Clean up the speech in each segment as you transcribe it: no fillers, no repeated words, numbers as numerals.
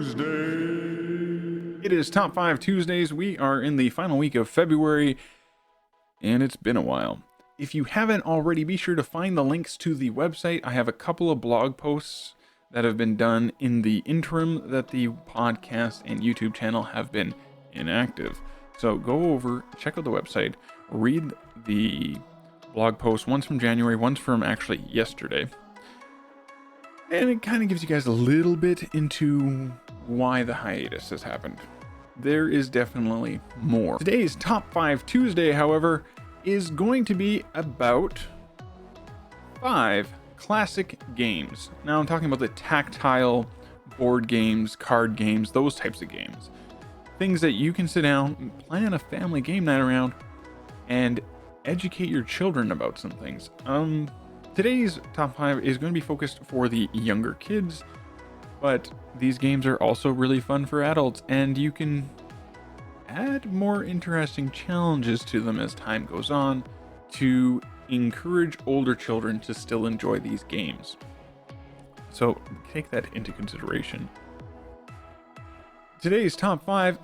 Tuesday. It is Top 5 Tuesdays. We are in the final week of February, and it's been a while. If you haven't already, be sure to find the links to the website. I have a couple of blog posts that have been done in the interim that the podcast and YouTube channel have been inactive. So go over, check out the website, read the blog posts, one's from January, one's from actually yesterday. And it kind of gives you guys a little bit into why the hiatus has happened. There is definitely more. Today's Top 5 Tuesday, however, is going to be about 5 classic games. Now I'm talking about the tactile board games, card games, those types of games. Things that you can sit down and plan a family game night around and educate your children about some things. Today's top 5 is going to be focused for the younger kids, but these games are also really fun for adults, and you can add more interesting challenges to them as time goes on to encourage older children to still enjoy these games. So take that into consideration. Today's top 5,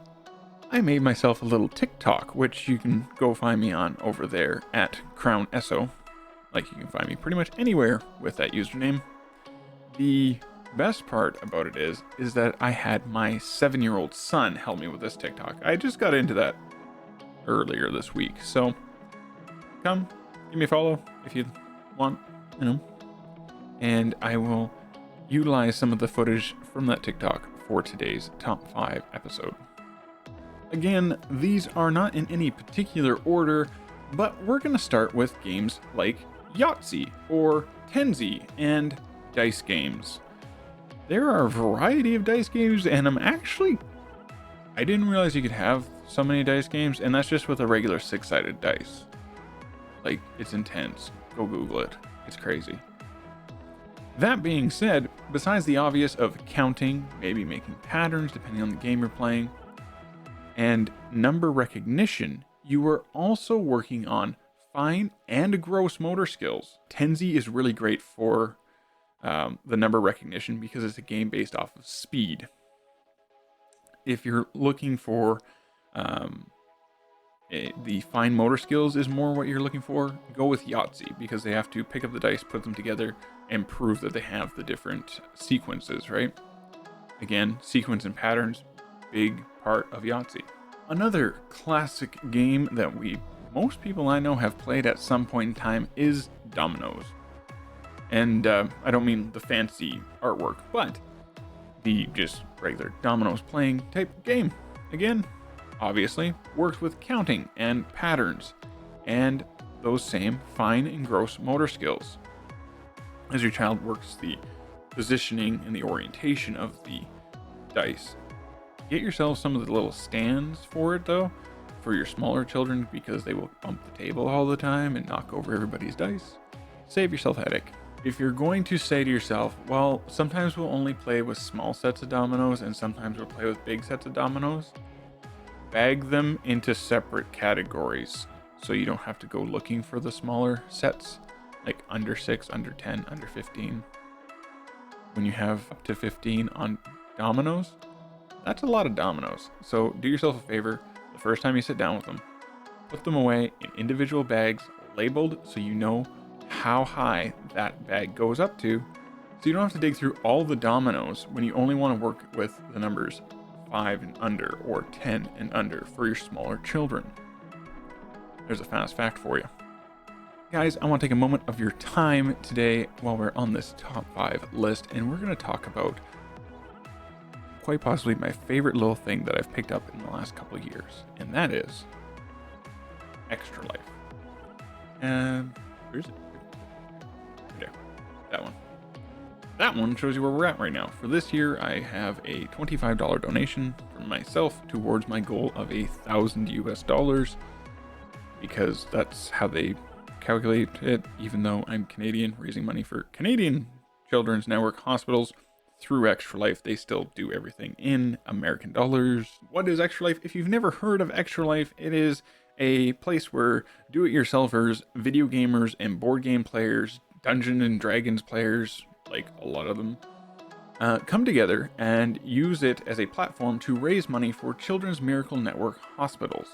I made myself a little TikTok, which you can go find me on over there at CrownEsso. Like, you can find me pretty much anywhere with that username. The best part about it is that I had my 7-year-old son help me with this TikTok. I just got into that earlier this week. So come, give me a follow if you want, and I will utilize some of the footage from that TikTok for today's top 5 episode. Again, these are not in any particular order, but we're going to start with games like Yahtzee or Tenzi and dice games. There are a variety of dice games, and I didn't realize you could have so many dice games, and that's just with a regular 6-sided dice. Like, it's intense. Go Google it. It's crazy. That being said, besides the obvious of counting, maybe making patterns depending on the game you're playing, and number recognition, you are also working on fine and gross motor skills. Tenzi is really great for the number recognition because it's a game based off of speed. If you're looking for the fine motor skills is more what you're looking for, go with Yahtzee because they have to pick up the dice, put them together, and prove that they have the different sequences, right? Again, sequence and patterns, big part of Yahtzee. Another classic game that most people I know have played at some point in time is dominoes. And I don't mean the fancy artwork, but the just regular dominoes playing type game. Again, obviously works with counting and patterns and those same fine and gross motor skills. As your child works the positioning and the orientation of the dice. Get yourself some of the little stands for it though, for your smaller children, because they will bump the table all the time and knock over everybody's dice. Save yourself a headache. If you're going to say to yourself, well, sometimes we'll only play with small sets of dominoes and sometimes we'll play with big sets of dominoes, bag them into separate categories so you don't have to go looking for the smaller sets, like under 6, under 10, under 15. When you have up to 15 on dominoes, that's a lot of dominoes. So do yourself a favor. The first time you sit down with them, put them away in individual bags labeled so you know how high that bag goes up to, so you don't have to dig through all the dominoes when you only want to work with the numbers 5 and under or 10 and under for your smaller children. There's a fast fact for you. Guys, I want to take a moment of your time today while we're on this top 5 list, and we're going to talk about quite possibly my favorite little thing that I've picked up in the last couple of years, and that is Extra Life. And where's it? There, that one. That one shows you where we're at right now. For this year, I have a $25 donation from myself towards my goal of $1,000 because that's how they calculate it. Even though I'm Canadian, raising money for Canadian Children's Network hospitals through Extra Life, they still do everything in American dollars. What is Extra Life? If you've never heard of Extra Life, it is a place where do-it-yourselfers, video gamers, and board game players, Dungeons and Dragons players, like a lot of them, come together and use it as a platform to raise money for Children's Miracle Network hospitals.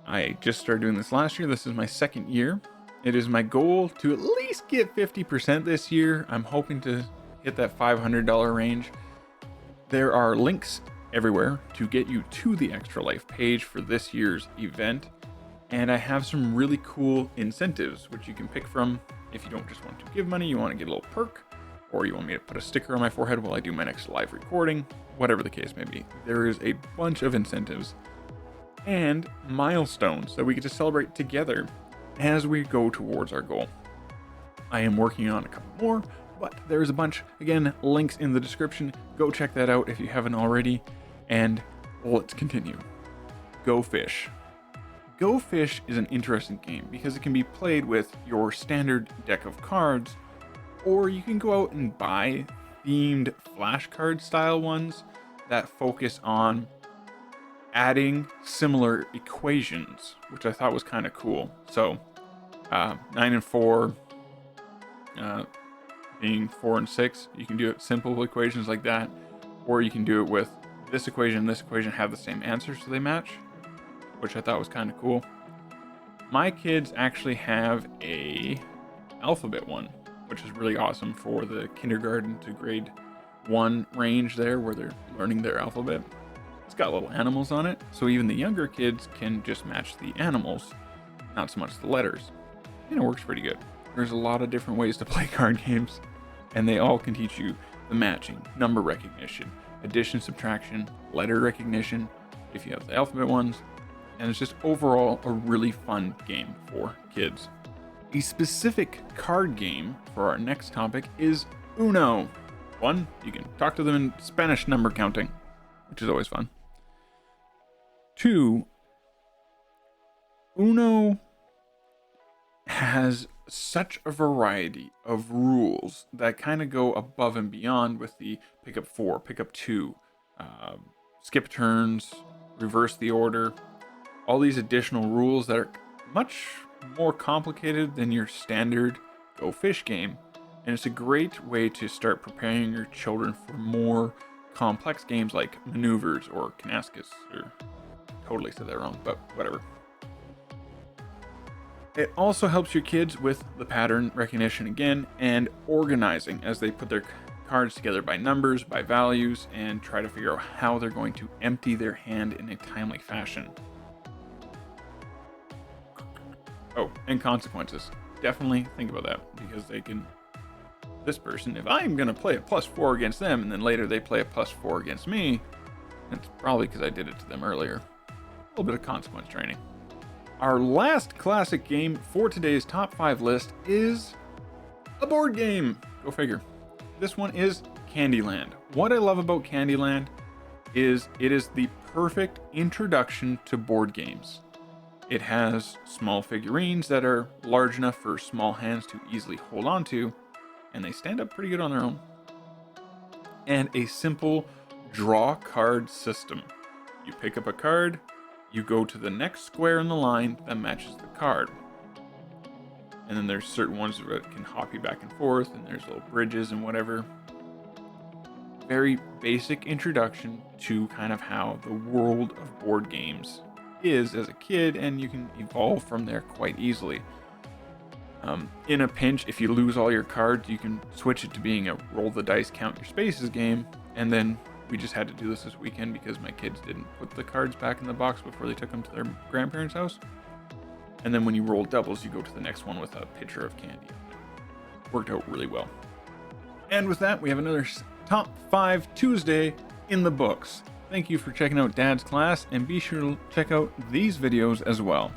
I just started doing this last year. This is my second year. It is my goal to at least get 50% this year. I'm hoping to hit that $500 range. There are links everywhere to get you to the Extra Life page for this year's event. And I have some really cool incentives, which you can pick from if you don't just want to give money, you want to get a little perk, or you want me to put a sticker on my forehead while I do my next live recording, whatever the case may be. There is a bunch of incentives and milestones that we get to celebrate together as we go towards our goal. I am working on a couple more, but there's a bunch. Again, links in the description. Go check that out if you haven't already. And let's continue. Go Fish. Go Fish is an interesting game because it can be played with your standard deck of cards, or you can go out and buy themed flashcard style ones that focus on adding similar equations, which I thought was kind of cool. So 9 and 4 being 4 and 6, you can do it simple equations like that, or you can do it with this equation and this equation have the same answer so they match, which I thought was kind of cool. My kids actually have a alphabet one, which is really awesome for the kindergarten to grade 1 range there where they're learning their alphabet. It's got little animals on it, so even the younger kids can just match the animals, not so much the letters. And it works pretty good. There's a lot of different ways to play card games, and they all can teach you the matching, number recognition, addition, subtraction, letter recognition, if you have the alphabet ones, and it's just overall a really fun game for kids. A specific card game for our next topic is Uno. 1, you can talk to them in Spanish number counting, which is always fun. 2, Uno has such a variety of rules that kind of go above and beyond with the pick up 4, pick up 2, skip turns, reverse the order, all these additional rules that are much more complicated than your standard Go Fish game. And it's a great way to start preparing your children for more complex games like Maneuvers or Canascus, or totally said that wrong, but whatever. It also helps your kids with the pattern recognition again and organizing as they put their cards together by numbers, by values, and try to figure out how they're going to empty their hand in a timely fashion. Oh, and consequences. Definitely think about that because they can, this person, if I'm going to play a +4 against them and then later they play a +4 against me, it's probably because I did it to them earlier. A little bit of consequence training. Our last classic game for today's top 5 list is a board game. Go figure. This one is Candyland. What I love about Candyland is it is the perfect introduction to board games. It has small figurines that are large enough for small hands to easily hold on to, and they stand up pretty good on their own. And a simple draw card system. You pick up a card, you go to the next square in the line that matches the card. And then there's certain ones that can hop you back and forth, and there's little bridges and whatever. Very basic introduction to kind of how the world of board games is as a kid, and you can evolve from there quite easily. In a pinch, if you lose all your cards, you can switch it to being a roll the dice, count your spaces game, and then we just had to do this weekend because my kids didn't put the cards back in the box before they took them to their grandparents' house. And then when you roll doubles, you go to the next one with a pitcher of candy. Worked out really well. And with that, we have another Top 5 Tuesday in the books. Thank you for checking out Dad's class, and be sure to check out these videos as well.